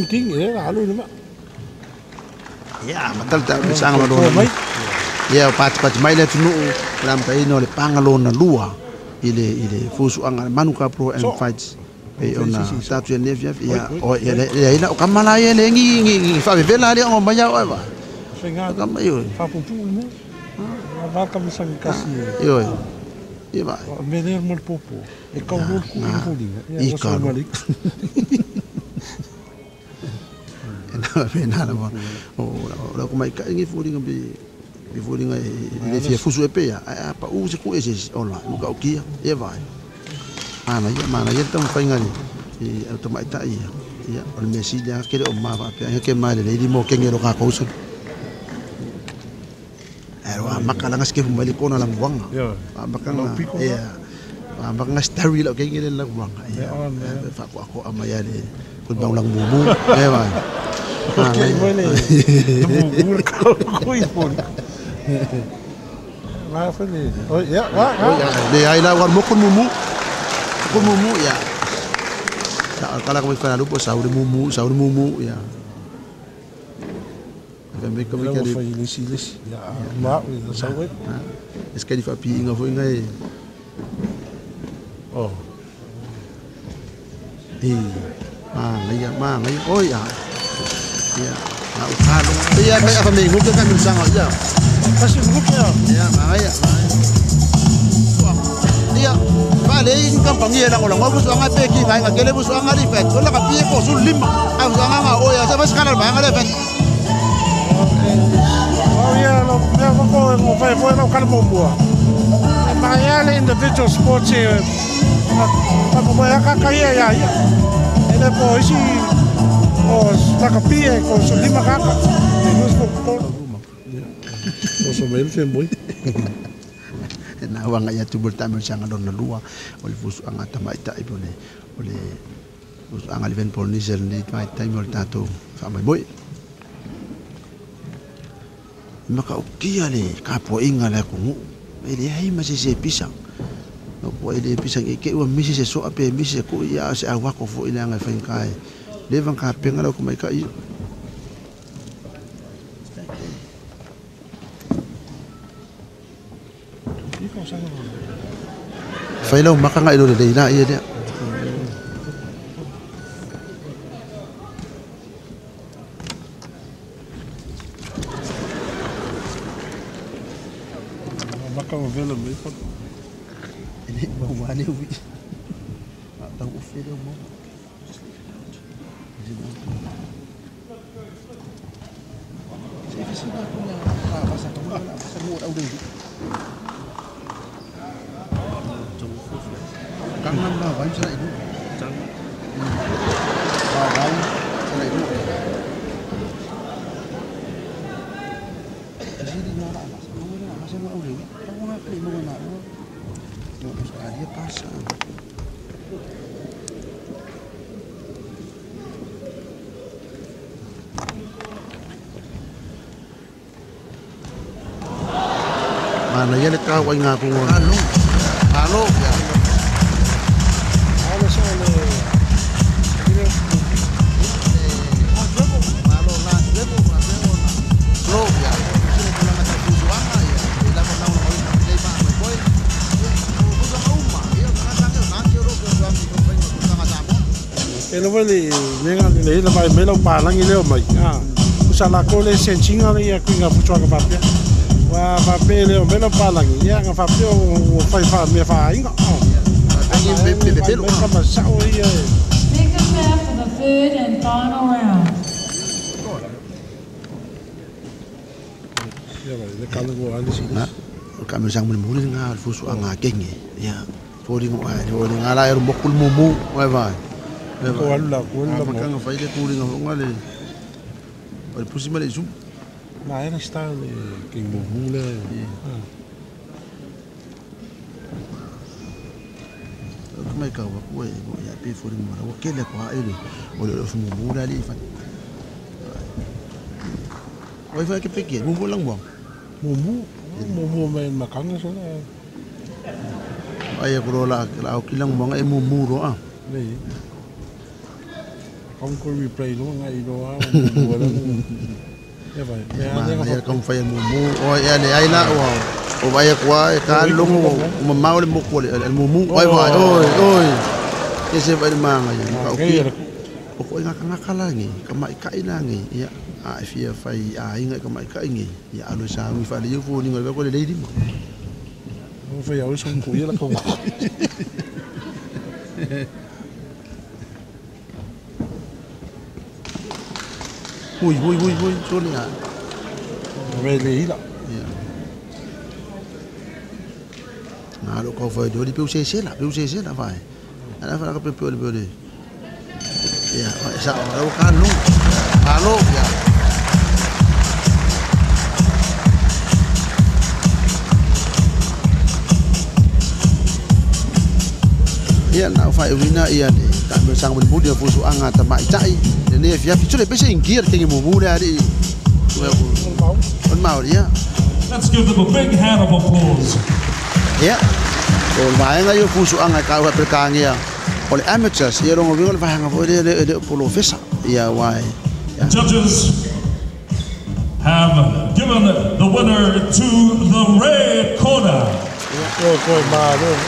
ting lalu nama. Ya, matal tak sang lo mai. Ya, pat mai le tunu lam kai no le pangalo na lua. Ile fusu ang manuka pro and fights. Ona tatu ne via ya o ya ina o kamala ye le ngi fa vela le o maya o ba. Kam yo. Fa pupu ne. Va kam sang kasi. Yo. Iya ba. Mener mo popo. E ka ro ku ya. Ika. Ena na ba. O ko mai ka ngi furi ngi before nga le fusu epe ya pa u se ku ese ola nuka ukia e vai mana ya tam fainga ni automata ya on mesi ya kere o ma pa ya ke male le mo ke ngero ka ko so wa makala ngas ke mbali ko na lang buang makanga ya makanga story lo ke ngere lang buang ya fa ko ako amaya le kun bang lang bubu e vai okay mole bubu ko ipon. Maaf ni. Oh ya, de ai la war mokun mumu ya. Kala kami fana lupa sauri mumu ya. Kami kali. Ya, maaf ni sauri. Sekali fa pi nga foi ngai. Oh. Ngai oh ya. Ya. Kalau iya may apa minggu ke kan sang aja. Kasi grup ya. Ya, maya. Iya, vale in kampanye lang ulang wabus ang apeki ngai ngakele bus ang rifet. Wala ka piye ko sul lima. Ang nga oya sa mas kanal ba ang rifet. Oh ya, lo ya ko mo fai foi no kan mo bua. Maya le individual sports eh. Ako ba ka kaya ya. Ele po isi nakapia ko so lima kaka terus ko so mel semboy na wanga ya tubul tamer sanga don na lua ol fusu anga tamaita ibole ole fusu anga liven polnisel ni mai taimol tato fa mai boy maka ukia le kapo inga la ku ele ai ma se pisang no po ele pisang ke wa misi se so ape misi ko ya se awa ko fo ile anga fa kai levan ka penga ko mai ka i failo maka nga ilo de ina iya dia maka vela me ko ini mau wani wi tahu ufelo mo Kangen lah, baik sana itu. Baik sana itu. Jadi di mana mas? Mas yang udah, kamu nak beli mau nak? Mau dia pasang. Mana ya nak kau ingat aku? Halo ya. Ele vale menga le vai melo palang ile o mai usala ko le sencinga le ya kuinga puchwa ka papia wa papia le o melo palang ya nga papia o fai fa me fa inga Make a pair for the third and final round. Ya vai le kala go ali si na kami sang mulmulin nga fusu ang aking ya fori mo ay fori nga la ero bokul mumu vai ko wala makanga faile kuli nga ngale al pusima le zoom na era sta le king mumu le kuma ka wa ko ya pe fori mo wa kele ko ele o le mumu la li fa vai fa ke peke mumu lang bang mumu main makanga so na ay ko la kilang mga mumu ro ni Không có replay luôn ngay đó buồn lắm. Thế vậy. Mà không phải mù ôi này ai nã o vai qua cái lông mà mau lên một quả mù ôi vai ôi cái gì vậy mà người ôi ngak lagi kamai kai nangi ya fia fai ingat kamai kai ngi ya alu sa mi fa le fu ni ngol ko le dei di mo phải ở sông Cúi là không. Ui, chỗ này à? Về lý đó. Nah, lo kau phải đưa đi PUCC là phải. Ada phải cái PUCC đi. Ya, sao đâu kan lu. Halo ya. Ia na fai wina ia ni tak bersang berbuat dia fusu anga termak cai ni via fitur le pese ingkir tingi mumu dia di on mau dia. Let's give them a big hand of applause. Ya on vai nga yo fusu anga ka wa perkangia oleh amateurs ia rongo bingol vai nga fo de professor ia wai. Judges have given the winner to the red corner. Coi mà luôn.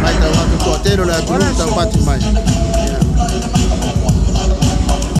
Mai tahu aku tu hotel lah, aku tak pati mai.